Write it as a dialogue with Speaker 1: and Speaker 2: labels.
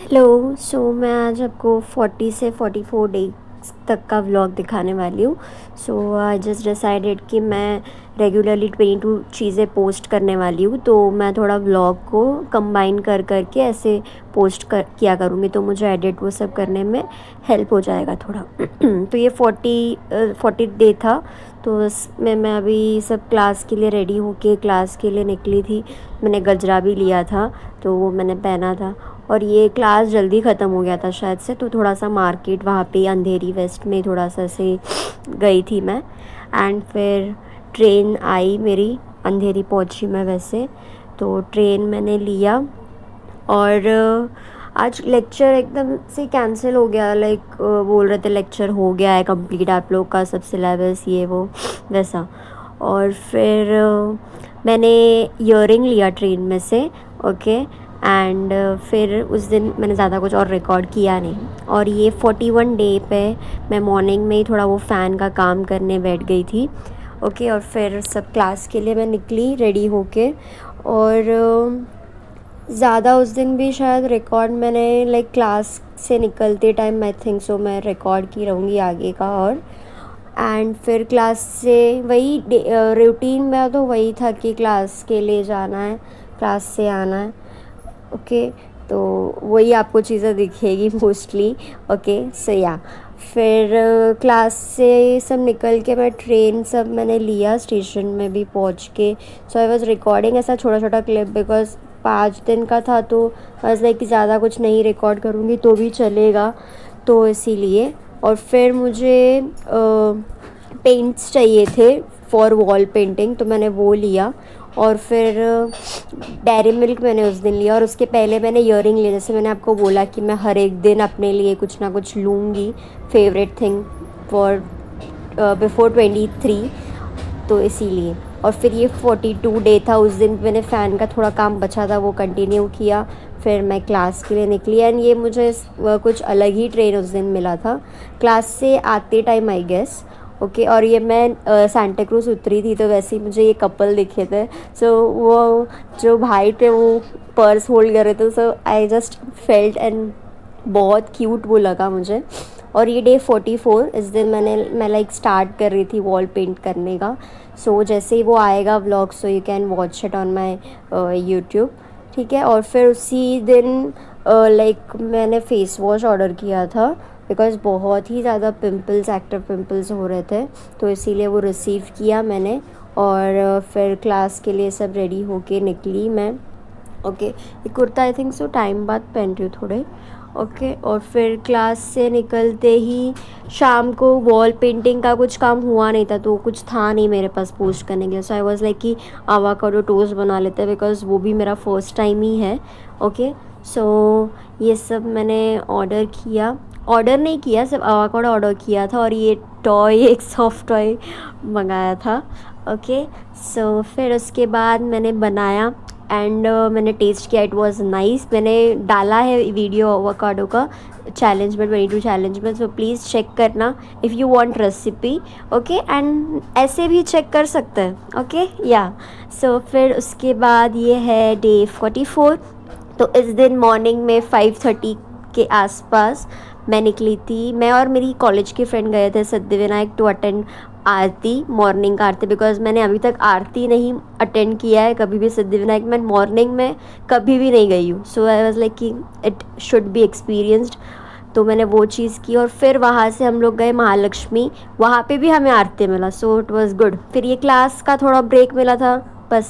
Speaker 1: Hello. मैं आज आपको 40 से 44 डेज़ तक का व्लॉग दिखाने वाली हूँ। आई जस्ट डिसाइडेड कि मैं रेगुलरली 22 चीज़ें पोस्ट करने वाली हूँ, तो मैं थोड़ा व्लॉग को कंबाइन कर के ऐसे पोस्ट किया करूँगी, तो मुझे एडिट वो सब करने में हेल्प हो जाएगा थोड़ा। तो ये 40 डे था, तो इसमें मैं अभी सब क्लास के लिए रेडी होके क्लास के लिए निकली थी। मैंने गजरा भी लिया था, तो वो मैंने पहना था। और ये क्लास जल्दी ख़त्म हो गया था शायद से, तो थोड़ा सा मार्केट वहाँ पे अंधेरी वेस्ट में थोड़ा सा से गई थी मैं। एंड फिर ट्रेन आई मेरी, अंधेरी पहुँची मैं वैसे, तो ट्रेन मैंने लिया। और आज लेक्चर एकदम से कैंसिल हो गया। बोल रहे थे लेक्चर हो गया है कंप्लीट, आप लोग का सब सिलेबस ये वो वैसा। और फिर मैंने ईयरिंग लिया ट्रेन में से, ओके। एंड फिर उस दिन मैंने ज़्यादा कुछ और रिकॉर्ड किया नहीं। और ये 41 डे पे मैं मॉर्निंग में ही थोड़ा वो फ़ैन का काम करने बैठ गई थी, ओके। और फिर सब क्लास के लिए मैं निकली रेडी होके। और ज़्यादा उस दिन भी शायद रिकॉर्ड मैंने क्लास से निकलते टाइम आई थिंक सो मैं रिकॉर्ड की रहूँगी आगे का। और एंड फिर क्लास से वही रूटीन में तो वही था कि क्लास के लिए जाना है, क्लास से आना है, ओके। तो वही आपको चीज़ें दिखेगी मोस्टली, ओके। सो या फिर क्लास से सब निकल के मैं ट्रेन सब मैंने लिया, स्टेशन में भी पहुंच के। सो आई वॉज रिकॉर्डिंग ऐसा छोटा छोटा क्लिप, बिकॉज 5 दिन का था, तो बस कि ज़्यादा कुछ नहीं रिकॉर्ड करूँगी तो भी चलेगा, तो इसीलिए। और फिर मुझे पेंट्स चाहिए थे फॉर वॉल पेंटिंग, तो मैंने वो लिया। और फिर डेयरी मिल्क मैंने उस दिन लिया। और उसके पहले मैंने ईयरिंग लिया, जैसे मैंने आपको बोला कि मैं हर एक दिन अपने लिए कुछ ना कुछ लूँगी, फेवरेट थिंग फॉर बिफोर 23, तो इसीलिए। और फिर ये 42 डे था, उस दिन मैंने फ़ैन का थोड़ा काम बचा था वो कंटिन्यू किया। फिर मैं क्लास के लिए निकली। एंड ये मुझे कुछ अलग ही ट्रेन उस दिन मिला था क्लास से आते टाइम, आई गेस, ओके। और ये मैं सांता क्रूज़ उतरी थी, तो वैसे ही मुझे ये कपल दिखे थे। सो वो जो भाई थे वो पर्स होल्ड कर रहे थे, सो आई जस्ट फेल्ट एंड बहुत क्यूट वो लगा मुझे। और ये डे 44, इस दिन मैं स्टार्ट कर रही थी वॉल पेंट करने का। सो जैसे ही वो आएगा vlog, so you can watch it on my YouTube, ठीक है। और फिर उसी दिन मैंने फ़ेस वॉश ऑर्डर किया था, बिकॉज़ बहुत ही ज़्यादा पिंपल्स, एक्टिव पिंपल्स हो रहे थे, तो इसीलिए वो रिसीव किया मैंने। और फिर क्लास के लिए सब रेडी होके निकली मैं, ओके। ये kurta I think so time बाद पहन रही हूँ थोड़े, ओके। और फिर क्लास से निकलते ही शाम को वॉल पेंटिंग का कुछ काम हुआ नहीं था, तो कुछ था नहीं मेरे पास पोस्ट करने के लिए। सो आई वाज लाइक कि आवाकाडो टोस्ट बना लेते हैं, बिकॉज़ वो भी मेरा फर्स्ट टाइम ही है, ओके। सो ये सब मैंने ऑर्डर नहीं किया, सिर्फ आवाकाडो ऑर्डर किया था। और ये टॉय, एक सॉफ्ट टॉय मंगाया था, ओके। सो फिर उसके बाद मैंने बनाया एंड मैंने टेस्ट किया, इट वाज नाइस। मैंने डाला है वीडियो आवाकाडो का चैलेंज में, 22 चैलेंज में, सो प्लीज़ चेक करना if you want recipe, okay. And ऐसे भी चेक कर सकते हैं, ओके, या। सो फिर उसके बाद ये है डे 44। तो इस दिन मॉर्निंग में 5:30 के आसपास मैं निकली थी। मैं और मेरी कॉलेज के फ्रेंड गए थे Siddhivinayak to attend aarti, morning का आरती, बिकॉज मैंने अभी तक आरती नहीं अटेंड किया है कभी भी सिद्धिविनायक में, मॉर्निंग में कभी भी नहीं गई हूँ। सो आई वाज लाइक कि इट शुड बी एक्सपीरियंस्ड, तो मैंने वो चीज़ की। और फिर वहाँ से हम लोग गए महालक्ष्मी, वहाँ पे भी हमें आरती मिला, सो इट वाज गुड। फिर ये क्लास का थोड़ा ब्रेक मिला था, बस।